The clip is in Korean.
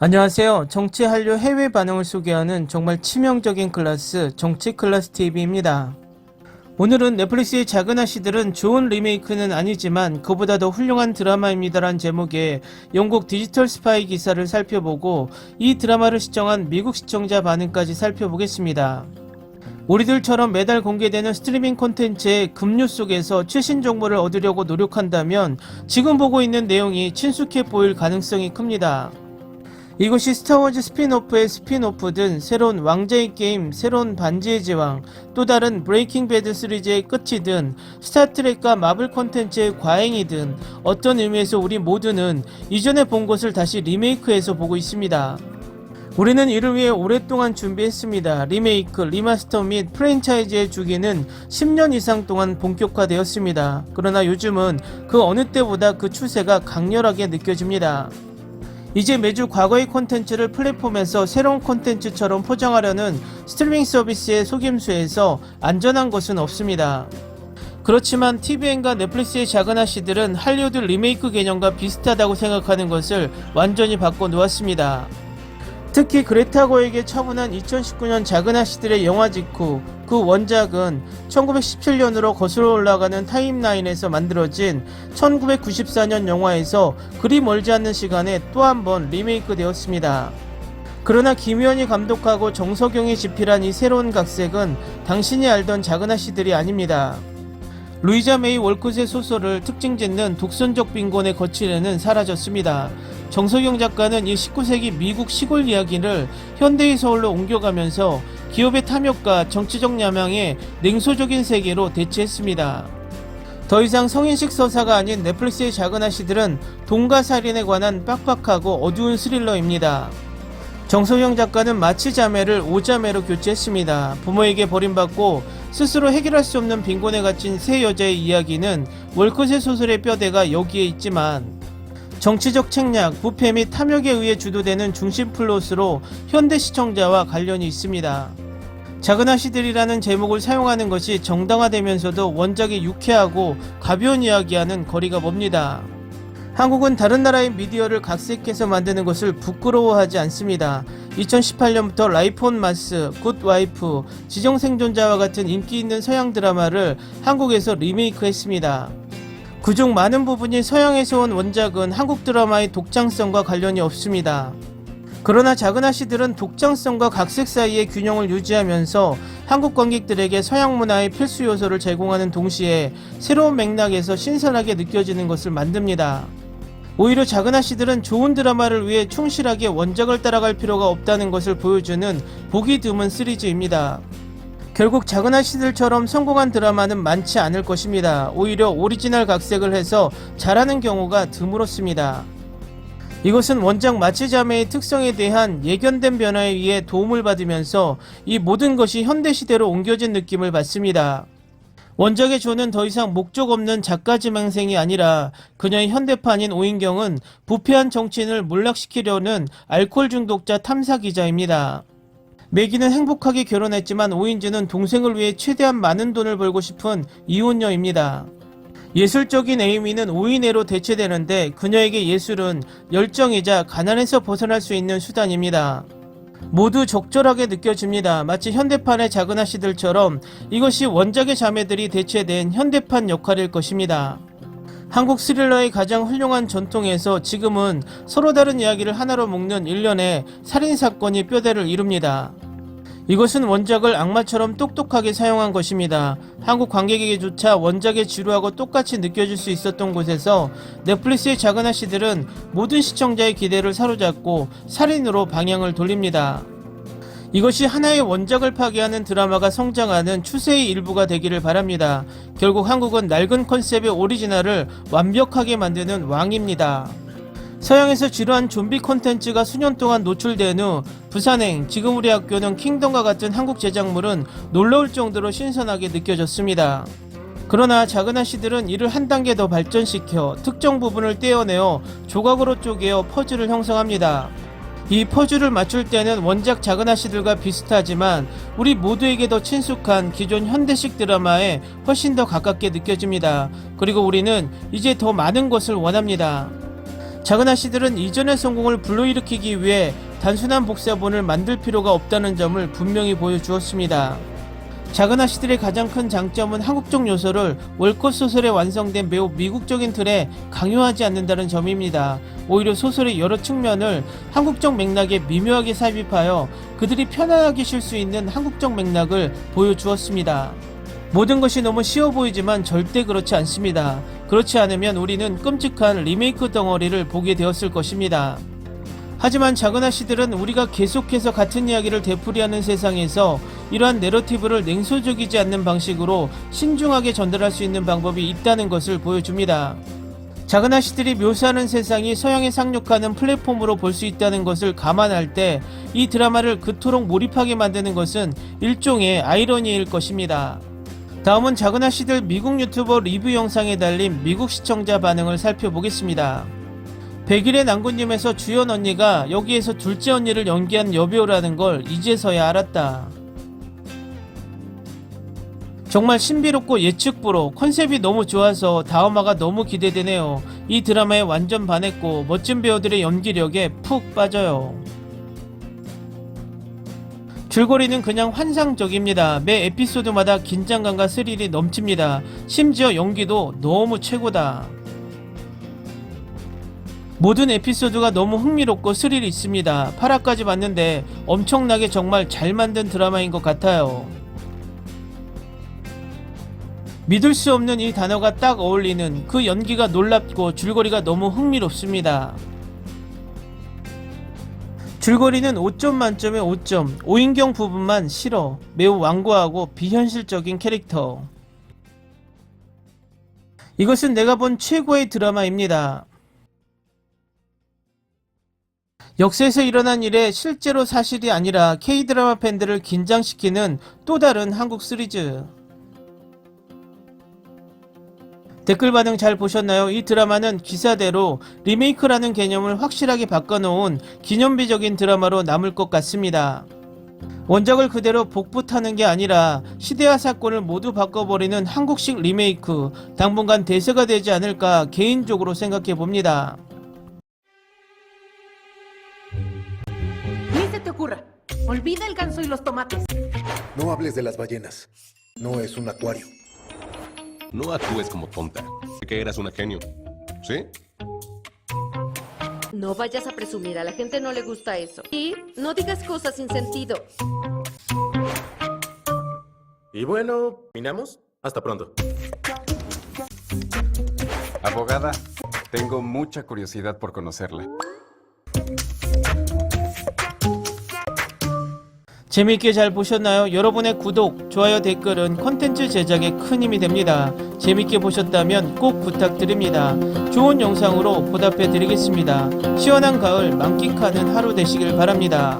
안녕하세요. 정치 한류 해외 반응을 소개하는 정말 치명적인 클래스 정치 클래스 TV입니다. 오늘은 넷플릭스의 작은 아씨들은 좋은 리메이크는 아니지만 그보다 더 훌륭한 드라마입니다란 제목의 영국 디지털 스파이 기사를 살펴보고 이 드라마를 시청한 미국 시청자 반응까지 살펴보겠습니다. 우리들처럼 매달 공개되는 스트리밍 콘텐츠의 급류 속에서 최신 정보를 얻으려고 노력한다면 지금 보고 있는 내용이 친숙해 보일 가능성이 큽니다. 이것이 스타워즈 스핀오프의 스핀오프든 새로운 왕자의 게임, 새로운 반지의 제왕, 또 다른 브레이킹 배드 시리즈의 끝이든 스타트rek과 마블 콘텐츠의 과잉이든 어떤 의미에서 우리 모두는 이전에 본 것을 다시 리메이크해서 보고 있습니다. 우리는 이를 위해 오랫동안 준비했습니다. 리메이크, 리마스터 및 프랜차이즈의 주기는 10년 이상 동안 본격화되었습니다. 그러나 요즘은 그 어느 때보다 그 추세가 강렬하게 느껴집니다. 이제 매주 과거의 콘텐츠를 플랫폼에서 새로운 콘텐츠처럼 포장하려는 스트리밍 서비스의 속임수에서 안전한 것은 없습니다. 그렇지만 TVN과 넷플릭스의 작은 아씨들은 할리우드 리메이크 개념과 비슷하다고 생각하는 것을 완전히 바꿔놓았습니다. 특히 그레타 거에게 처분한 2019년 작은 아씨들의 영화 직후 그 원작은 1917년으로 거슬러 올라가는 타임라인에서 만들어진 1994년 영화에서 그리 멀지 않는 시간에 또 한 번 리메이크 되었습니다. 그러나 김유현이 감독하고 정석용이 집필한 이 새로운 각색은 당신이 알던 작은 아씨들이 아닙니다. 루이자 메이 월컷의 소설을 특징 짓는 독선적 빈곤의 거칠에는 사라졌습니다. 정석용 작가는 이 19세기 미국 시골 이야기를 현대의 서울로 옮겨가면서 기업의 탐욕과 정치적 야망의 냉소적인 세계로 대체했습니다. 더 이상 성인식 서사가 아닌 넷플릭스의 작은 아씨들은 돈과 살인에 관한 빡빡하고 어두운 스릴러입니다. 정석영 작가는 마치 자매를 오자매로 교체했습니다. 부모에게 버림받고 스스로 해결할 수 없는 빈곤에 갇힌 세 여자의 이야기는 월컷의 소설의 뼈대가 여기에 있지만 정치적 책략, 부패 및 탐욕에 의해 주도되는 중심 플롯으로 현대 시청자와 관련이 있습니다. 작은 아씨들이라는 제목을 사용하는 것이 정당화되면서도 원작이 유쾌하고 가벼운 이야기와는 거리가 멉니다. 한국은 다른 나라의 미디어를 각색해서 만드는 것을 부끄러워하지 않습니다. 2018년부터 라이프 온 마스, 굿 와이프, 지정생존자와 같은 인기 있는 서양 드라마를 한국에서 리메이크했습니다. 그중 많은 부분이 서양에서 온 원작은 한국 드라마의 독창성과 관련이 없습니다. 그러나 작은 아씨들은 독창성과 각색 사이의 균형을 유지하면서 한국 관객들에게 서양 문화의 필수 요소를 제공하는 동시에 새로운 맥락에서 신선하게 느껴지는 것을 만듭니다. 오히려 작은 아씨들은 좋은 드라마를 위해 충실하게 원작을 따라갈 필요가 없다는 것을 보여주는 보기 드문 시리즈입니다. 결국 작은 아씨들처럼 성공한 드라마는 많지 않을 것입니다. 오히려 오리지널 각색을 해서 잘하는 경우가 드물었습니다. 이것은 원작 마치자매의 특성에 대한 예견된 변화에 의해 도움을 받으면서 이 모든 것이 현대시대로 옮겨진 느낌을 받습니다. 원작의 조는 더 이상 목적 없는 작가 지망생이 아니라 그녀의 현대판인 오인경은 부패한 정치인을 몰락시키려는 알코올 중독자 탐사 기자입니다. 매기는 행복하게 결혼했지만 오인주는 동생을 위해 최대한 많은 돈을 벌고 싶은 이혼녀입니다. 예술적인 에이미는 오인애로 대체되는데 그녀에게 예술은 열정이자 가난에서 벗어날 수 있는 수단입니다. 모두 적절하게 느껴집니다. 마치 현대판의 작은 아씨들처럼 이것이 원작의 자매들이 대체된 현대판 역할일 것입니다. 한국 스릴러의 가장 훌륭한 전통에서 지금은 서로 다른 이야기를 하나로 묶는 일련의 살인사건이 뼈대를 이룹니다. 이것은 원작을 악마처럼 똑똑하게 사용한 것입니다. 한국 관객에게조차 원작의 지루하고 똑같이 느껴질 수 있었던 곳에서 넷플릭스의 작은 아씨들은 모든 시청자의 기대를 사로잡고 살인으로 방향을 돌립니다. 이것이 하나의 원작을 파괴하는 드라마가 성장하는 추세의 일부가 되기를 바랍니다. 결국 한국은 낡은 컨셉의 오리지널을 완벽하게 만드는 왕입니다. 서양에서 지루한 좀비 콘텐츠가 수년 동안 노출된 후 부산행, 지금 우리 학교는 킹덤과 같은 한국 제작물은 놀라울 정도로 신선하게 느껴졌습니다. 그러나 작은 아씨들은 이를 한 단계 더 발전시켜 특정 부분을 떼어내어 조각으로 쪼개어 퍼즐을 형성합니다. 이 퍼즐을 맞출 때는 원작 작은 아씨들과 비슷하지만 우리 모두에게 더 친숙한 기존 현대식 드라마에 훨씬 더 가깝게 느껴집니다. 그리고 우리는 이제 더 많은 것을 원합니다. 작은 아씨들은 이전의 성공을 불러일으키기 위해 단순한 복사본을 만들 필요가 없다는 점을 분명히 보여주었습니다. 작은 아씨들의 가장 큰 장점은 한국적 요소를 월컷 소설에 완성된 매우 미국적인 틀에 강요하지 않는다는 점입니다. 오히려 소설의 여러 측면을 한국적 맥락에 미묘하게 삽입하여 그들이 편안하게 쉴 수 있는 한국적 맥락을 보여주었습니다. 모든 것이 너무 쉬워 보이지만 절대 그렇지 않습니다. 그렇지 않으면 우리는 끔찍한 리메이크 덩어리를 보게 되었을 것입니다. 하지만 작은 아씨들은 우리가 계속해서 같은 이야기를 되풀이하는 세상에서 이러한 내러티브를 냉소적이지 않는 방식으로 신중하게 전달할 수 있는 방법이 있다는 것을 보여줍니다. 작은 아씨들이 묘사하는 세상이 서양에 상륙하는 플랫폼으로 볼 수 있다는 것을 감안할 때 이 드라마를 그토록 몰입하게 만드는 것은 일종의 아이러니일 것입니다. 다음은 작은 아씨들 미국 유튜버 리뷰 영상에 달린 미국 시청자 반응을 살펴보겠습니다. 100일의 난군님에서 주연 언니가 여기에서 둘째 언니를 연기한 여배우라는 걸 이제서야 알았다. 정말 신비롭고 예측불허, 컨셉이 너무 좋아서 다음화가 너무 기대되네요. 이 드라마에 완전 반했고 멋진 배우들의 연기력에 푹 빠져요. 줄거리는 그냥 환상적입니다. 매 에피소드마다 긴장감과 스릴이 넘칩니다. 심지어 연기도 너무 최고다. 모든 에피소드가 너무 흥미롭고 스릴이 있습니다. 8화까지 봤는데 엄청나게 정말 잘 만든 드라마인 것 같아요. 믿을 수 없는 이 단어가 딱 어울리는 그 연기가 놀랍고 줄거리가 너무 흥미롭습니다. 줄거리는 5점 만점에 5점, 오인경 부분만 싫어. 매우 완고하고 비현실적인 캐릭터. 이것은 내가 본 최고의 드라마입니다. 역사에서 일어난 일에 실제로 사실이 아니라 K-드라마 팬들을 긴장시키는 또 다른 한국 시리즈. 댓글 반응 잘 보셨나요? 이 드라마는 기사대로 리메이크라는 개념을 확실하게 바꿔놓은 기념비적인 드라마로 남을 것 같습니다. 원작을 그대로 복붙하는 게 아니라 시대와 사건을 모두 바꿔버리는 한국식 리메이크, 당분간 대세가 되지 않을까 개인적으로 생각해봅니다. Olvida el ganso y los tomates. No hables de las ballenas. No es un acuario. No actúes como tonta. Que eras una genio. ¿Sí? No vayas a presumir, a la gente no le gusta eso. Y no digas cosas sin sentido. Y bueno, ¿terminamos? Hasta pronto. Abogada, tengo mucha curiosidad por conocerla. 재미있게 잘 보셨나요? 여러분의 구독, 좋아요, 댓글은 콘텐츠 제작에 큰 힘이 됩니다. 재미있게 보셨다면 꼭 부탁드립니다. 좋은 영상으로 보답해 드리겠습니다. 시원한 가을 만끽하는 하루 되시길 바랍니다.